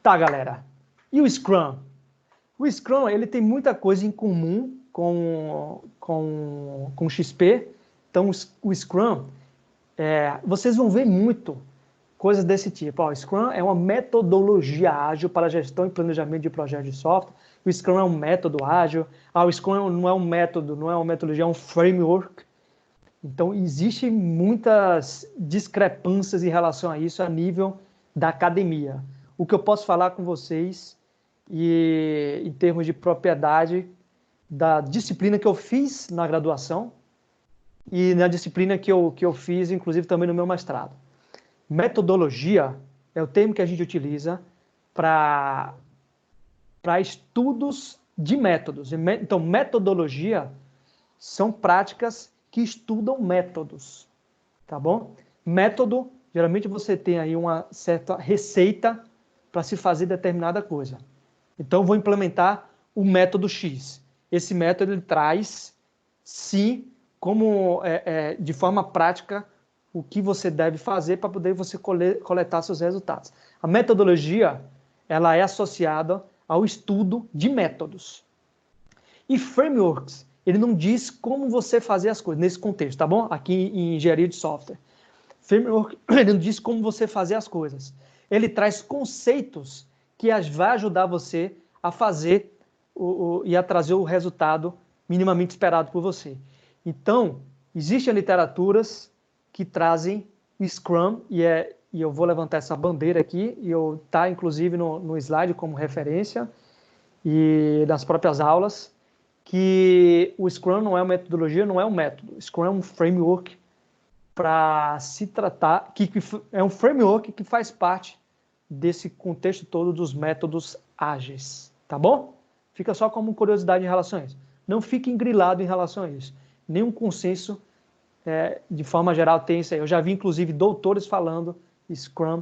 Tá, galera. E o Scrum? O Scrum, ele tem muita coisa em comum com o XP. Então, o Scrum, vocês vão ver muito coisas desse tipo. O Scrum é uma metodologia ágil para gestão e planejamento de projetos de software. O Scrum é um método ágil. O Scrum não é um método, não é uma metodologia, é um framework. Então, existem muitas discrepâncias em relação a isso a nível da academia. O que eu posso falar com vocês, em termos de propriedade, da disciplina que eu fiz na graduação e na disciplina que eu fiz, inclusive, também no meu mestrado. Metodologia é o termo que a gente utiliza para estudos de métodos. Então, metodologia são práticas que estudam métodos, tá bom? Método, geralmente você tem aí uma certa receita para se fazer determinada coisa. Então, eu vou implementar o método X. Esse método ele traz, sim, como de forma prática, o que você deve fazer para poder você coletar seus resultados. A metodologia, ela é associada ao estudo de métodos. E frameworks, ele não diz como você fazer as coisas, nesse contexto, tá bom? Aqui em engenharia de software. Framework, ele não diz como você fazer as coisas. Ele traz conceitos que vai ajudar você a fazer e a trazer o resultado minimamente esperado por você. Então, existem literaturas que trazem o Scrum, e eu vou levantar essa bandeira aqui, e está inclusive no slide como referência, e nas próprias aulas, que o Scrum não é uma metodologia, não é um método. O Scrum é um framework para se tratar, que é um framework que faz parte desse contexto todo dos métodos ágeis, tá bom? Fica só como curiosidade em relação a isso. Não fique engrilado em relação a isso. Nenhum consenso, de forma geral, tem isso aí. Eu já vi, inclusive, doutores falando Scrum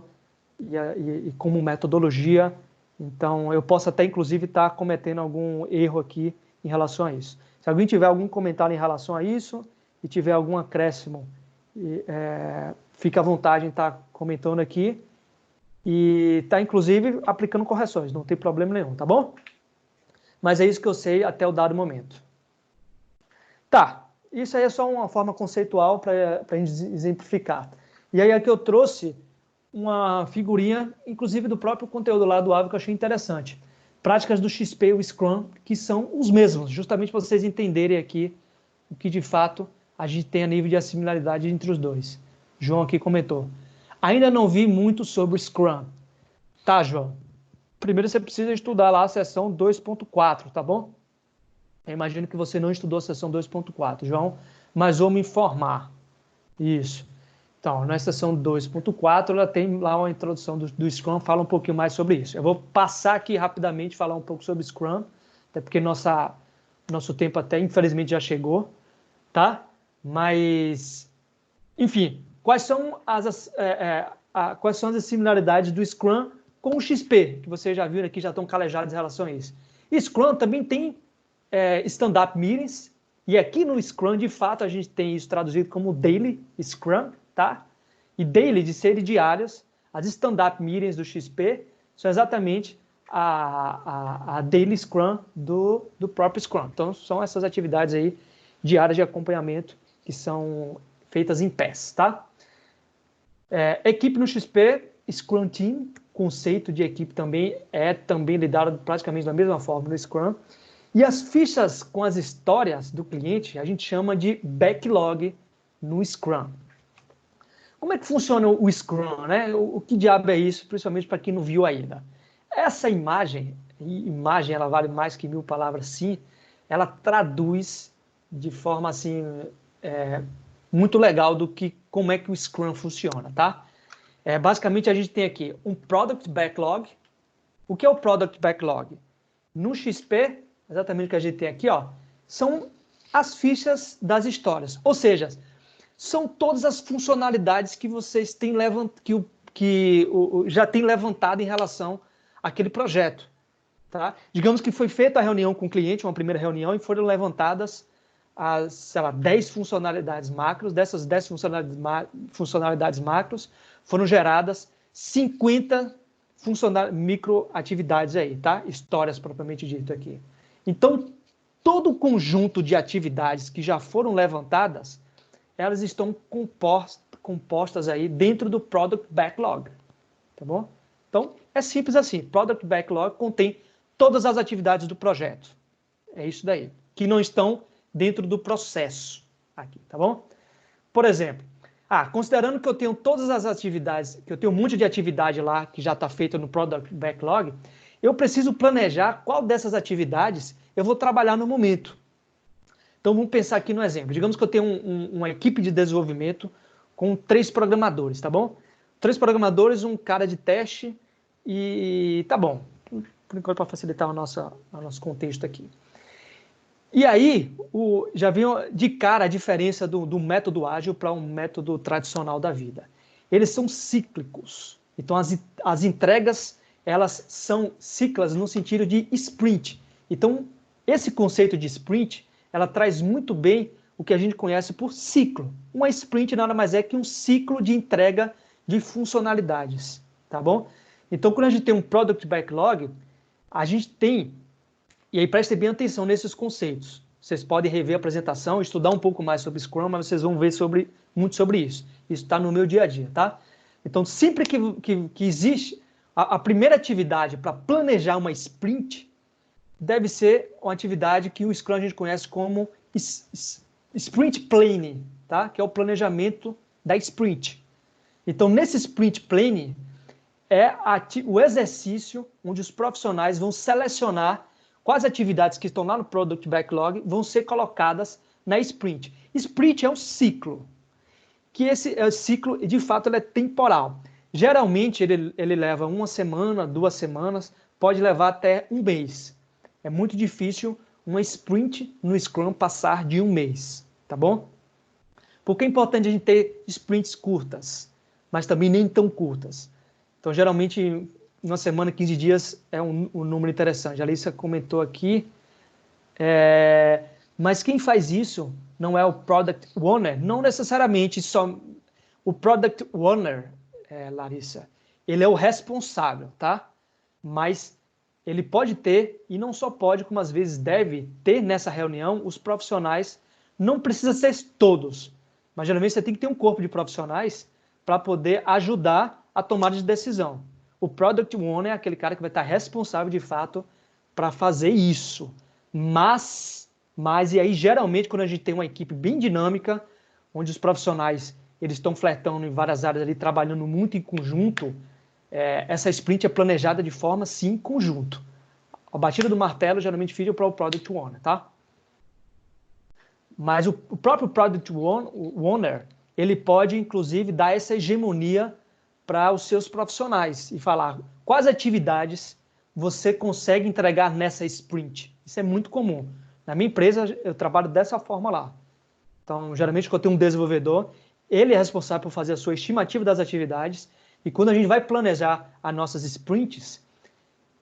e como metodologia. Então, eu posso até, inclusive, estar cometendo algum erro aqui em relação a isso. Se alguém tiver algum comentário em relação a isso e tiver algum acréscimo, fique à vontade em estar comentando aqui e está, inclusive, aplicando correções. Não tem problema nenhum, tá bom? Mas é isso que eu sei até o dado momento. Tá, isso aí é só uma forma conceitual para a gente exemplificar. E aí aqui eu trouxe uma figurinha, inclusive do próprio conteúdo lá do Avo, que eu achei interessante. Práticas do XP e o Scrum, que são os mesmos, justamente para vocês entenderem aqui o que de fato a gente tem a nível de assimilaridade entre os dois. João aqui comentou. Ainda não vi muito sobre o Scrum. Tá, João? Primeiro você precisa estudar lá a seção 2.4, tá bom? Eu imagino que você não estudou a seção 2.4, João, mas vou me informar. Isso. Então, na seção 2.4, ela tem lá uma introdução do Scrum, fala um pouquinho mais sobre isso. Eu vou passar aqui rapidamente, falar um pouco sobre Scrum, até porque nosso tempo até, infelizmente, já chegou, tá? Mas, enfim, quais são as similaridades do Scrum com o XP, que vocês já viram aqui, já estão calejados em relação a isso. E Scrum também tem stand-up meetings, e aqui no Scrum, de fato, a gente tem isso traduzido como Daily Scrum, tá? E Daily, de serem diárias, as stand-up meetings do XP são exatamente a Daily Scrum do próprio Scrum. Então, são essas atividades aí diárias de acompanhamento que são feitas em pés, tá? Equipe no XP, Scrum Team, conceito de equipe também também lidado praticamente da mesma forma no Scrum. E as fichas com as histórias do cliente, a gente chama de backlog no Scrum. Como é que funciona o Scrum, né? O que diabo é isso, principalmente para quem não viu ainda? Essa imagem ela vale mais que 1000 palavras, sim, ela traduz de forma assim, muito legal como é que o Scrum funciona, tá? Basicamente, a gente tem aqui um Product Backlog. O que é o Product Backlog? No XP, exatamente o que a gente tem aqui, ó, são as fichas das histórias. Ou seja, são todas as funcionalidades que vocês têm já têm levantado em relação àquele projeto. Tá? Digamos que foi feita a reunião com o cliente, uma primeira reunião, e foram levantadas as, sei lá, 10 funcionalidades macros. Dessas 10 funcionalidades macros, foram geradas 50 microatividades aí, tá? Histórias propriamente dito aqui. Então, todo o conjunto de atividades que já foram levantadas, elas estão compostas aí dentro do Product Backlog, tá bom? Então, é simples assim, Product Backlog contém todas as atividades do projeto. É isso daí, que não estão dentro do processo aqui, tá bom? Por exemplo, considerando que eu tenho todas as atividades, que eu tenho um monte de atividade lá que já está feita no Product Backlog, eu preciso planejar qual dessas atividades eu vou trabalhar no momento. Então, vamos pensar aqui no exemplo. Digamos que eu tenho uma equipe de desenvolvimento com 3 programadores, tá bom? 3 programadores, um cara de teste e tá bom. Por enquanto, para facilitar o nosso contexto aqui. E aí, já viu de cara a diferença do método ágil para um método tradicional da vida. Eles são cíclicos. Então, as entregas, elas são cíclicas no sentido de sprint. Então, esse conceito de sprint, ela traz muito bem o que a gente conhece por ciclo. Uma sprint nada mais é que um ciclo de entrega de funcionalidades, tá bom? Então, quando a gente tem um Product Backlog, a gente tem, e aí prestem bem atenção nesses conceitos. Vocês podem rever a apresentação, estudar um pouco mais sobre Scrum, mas vocês vão ver muito sobre isso. Isso está no meu dia a dia, tá? Então, sempre que existe a primeira atividade para planejar uma sprint, deve ser uma atividade que o Scrum a gente conhece como Sprint Planning, tá? Que é o planejamento da sprint. Então, nesse Sprint Planning, é o exercício onde os profissionais vão selecionar quais atividades que estão lá no Product Backlog vão ser colocadas na sprint. Sprint é um ciclo, que esse ciclo, de fato, ele é temporal. Geralmente, ele leva 1 semana, 2 semanas, pode levar até 1 mês. É muito difícil uma sprint no Scrum passar de 1 mês, tá bom? Porque é importante a gente ter sprints curtas, mas também nem tão curtas. Então, geralmente, 1 semana, 15 dias é um número interessante. A Alissa comentou aqui. Mas quem faz isso não é o Product Owner, não necessariamente só o Product Owner, Larissa. Ele é o responsável, tá? Mas ele pode ter, e não só pode, como às vezes deve ter nessa reunião, os profissionais, não precisa ser todos, mas geralmente você tem que ter um corpo de profissionais para poder ajudar a tomada de decisão. O Product Owner é aquele cara que vai estar responsável, de fato, para fazer isso. Mas, e aí, geralmente, quando a gente tem uma equipe bem dinâmica, onde os profissionais eles estão flertando em várias áreas ali, trabalhando muito em conjunto, essa sprint é planejada de forma, sim, conjunto. A batida do martelo geralmente fica para o Product Owner, tá? Mas o próprio Product Owner, ele pode, inclusive, dar essa hegemonia para os seus profissionais e falar quais atividades você consegue entregar nessa sprint. Isso é muito comum. Na minha empresa, eu trabalho dessa forma lá. Então, geralmente, quando eu tenho um desenvolvedor, ele é responsável por fazer a sua estimativa das atividades e quando a gente vai planejar as nossas sprints,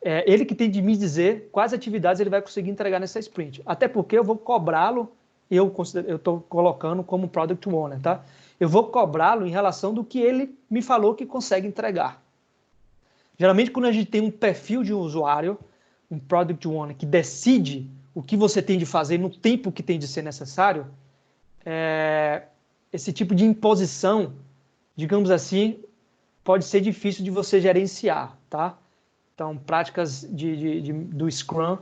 ele que tem de me dizer quais atividades ele vai conseguir entregar nessa sprint. Até porque eu vou cobrá-lo, eu estou colocando como Product Owner, tá? Eu vou cobrá-lo em relação do que ele me falou que consegue entregar. Geralmente, quando a gente tem um perfil de usuário, um Product Owner que decide o que você tem de fazer no tempo que tem de ser necessário, esse tipo de imposição, digamos assim, pode ser difícil de você gerenciar, tá? Então, práticas do Scrum,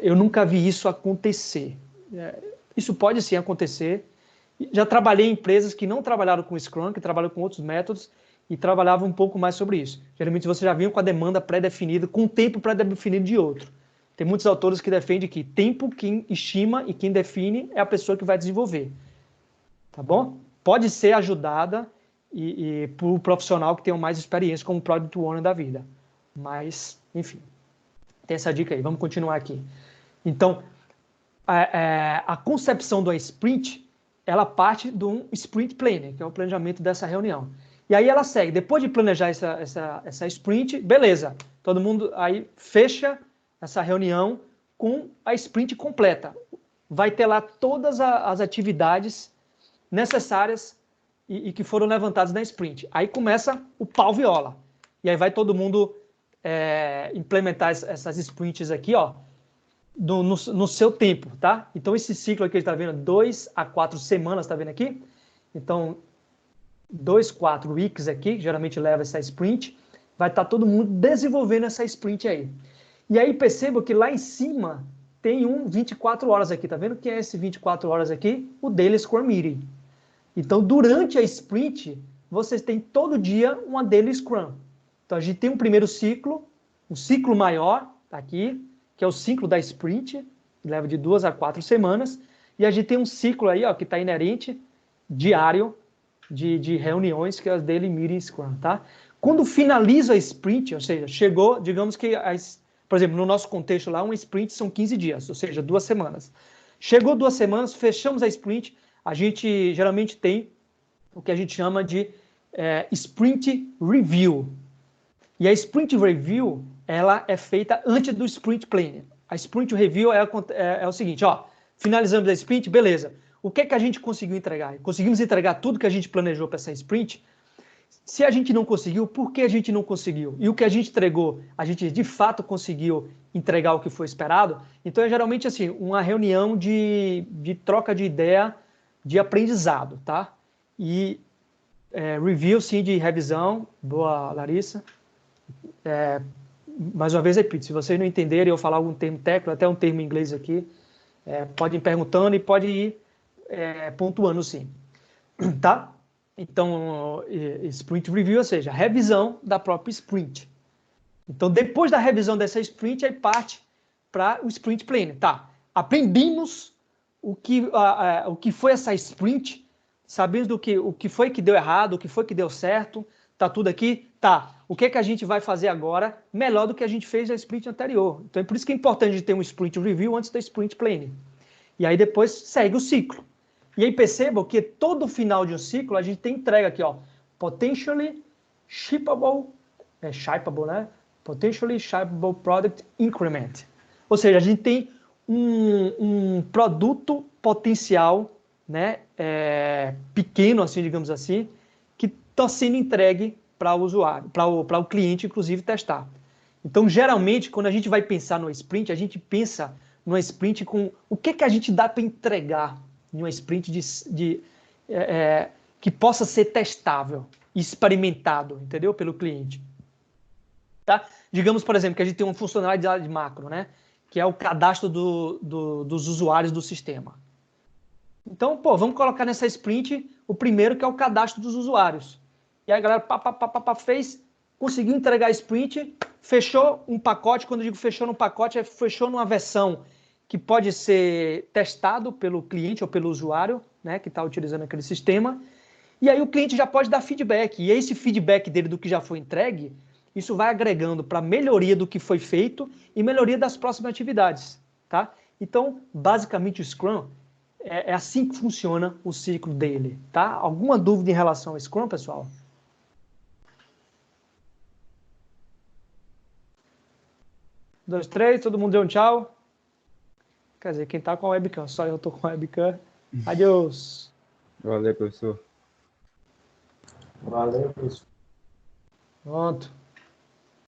eu nunca vi isso acontecer. Isso pode sim acontecer. Já trabalhei em empresas que não trabalharam com Scrum, que trabalham com outros métodos e trabalhavam um pouco mais sobre isso. Geralmente você já vinha com a demanda pré-definida, com o tempo pré-definido de outro. Tem muitos autores que defendem que tempo quem estima e quem define é a pessoa que vai desenvolver. Tá bom? Pode ser ajudada por um profissional que tenha mais experiência como Product Owner da vida. Mas, enfim, tem essa dica aí. Vamos continuar aqui. Então, a concepção do sprint, ela parte de um sprint planning, que é o planejamento dessa reunião. E aí ela segue. Depois de planejar essa sprint, beleza. Todo mundo aí fecha essa reunião com a sprint completa. Vai ter lá todas as atividades necessárias e que foram levantadas na sprint. Aí começa o pau viola. e aí vai todo mundo implementar essas sprints aqui, ó, no seu tempo, tá? Então, esse ciclo aqui, está vendo, 2 a 4 semanas, tá vendo aqui? Então, 2, 4 weeks aqui, geralmente leva essa sprint, vai estar todo mundo desenvolvendo essa sprint aí. E aí, perceba que lá em cima tem 24 horas aqui, tá vendo? Que é esse 24 horas aqui? O Daily Scrum Meeting. Então, durante a sprint, vocês têm todo dia uma Daily Scrum. Então, a gente tem um primeiro ciclo, um ciclo maior, tá aqui, que é o ciclo da sprint, que leva de 2 a 4 semanas, e a gente tem um ciclo aí, ó, que está inerente, diário, de reuniões, que é as Daily Meeting Scrum, tá? Quando finaliza a sprint, ou seja, chegou, digamos que, por exemplo, no nosso contexto lá, uma sprint são 15 dias, ou seja, 2 semanas. Chegou 2 semanas, fechamos a sprint, a gente geralmente tem o que a gente chama de Sprint Review. E a Sprint Review, ela é feita antes do Sprint Planning. A Sprint Review é o seguinte, ó, finalizamos a sprint, beleza. O que é que a gente conseguiu entregar? Conseguimos entregar tudo que a gente planejou para essa sprint? Se a gente não conseguiu, por que a gente não conseguiu? E o que a gente entregou, a gente de fato conseguiu entregar o que foi esperado? Então é geralmente assim, uma reunião de troca de ideia, de aprendizado, tá? E review, sim, de revisão. Boa, Larissa. Mais uma vez, repito, se vocês não entenderem eu falar algum termo técnico, até um termo em inglês aqui, pode ir perguntando e pode ir pontuando, sim. Tá? Então, Sprint Review, ou seja, revisão da própria sprint. Então, depois da revisão dessa sprint, aí parte para o Sprint Planning. Tá, aprendemos o que foi essa sprint, sabemos o que foi que deu errado, o que foi que deu certo, tá tudo aqui? Tá. O que é que a gente vai fazer agora melhor do que a gente fez na sprint anterior? Então, é por isso que é importante ter um Sprint Review antes da Sprint Planning. E aí depois segue o ciclo. E aí percebam que todo final de um ciclo a gente tem entrega aqui, ó, Potentially Shippable, shippable, né? Potentially Shippable Product Increment. Ou seja, a gente tem um produto potencial, né, pequeno, assim, digamos assim, que está sendo entregue para o usuário, para o cliente, inclusive, testar. Então, geralmente, quando a gente vai pensar no sprint, a gente pensa numa sprint com o que a gente dá para entregar em uma sprint que possa ser testável, experimentado, entendeu? Pelo cliente. Tá? Digamos, por exemplo, que a gente tem uma funcionalidade macro, né? Que é o cadastro dos usuários do sistema. Então, vamos colocar nessa sprint o primeiro, que é o cadastro dos usuários. E aí a galera fez, conseguiu entregar a sprint, fechou um pacote. Quando eu digo fechou no pacote, fechou numa versão que pode ser testado pelo cliente ou pelo usuário, né, que está utilizando aquele sistema. E aí o cliente já pode dar feedback. E esse feedback dele do que já foi entregue, isso vai agregando para melhoria do que foi feito e melhoria das próximas atividades. Tá? Então, basicamente, o Scrum é assim que funciona o ciclo dele. Tá? Alguma dúvida em relação ao Scrum, pessoal? Dois, três, todo mundo deu um tchau. Quer dizer, quem tá com a webcam, só eu tô com a webcam. Adeus. Valeu, professor. Valeu, professor. Pronto.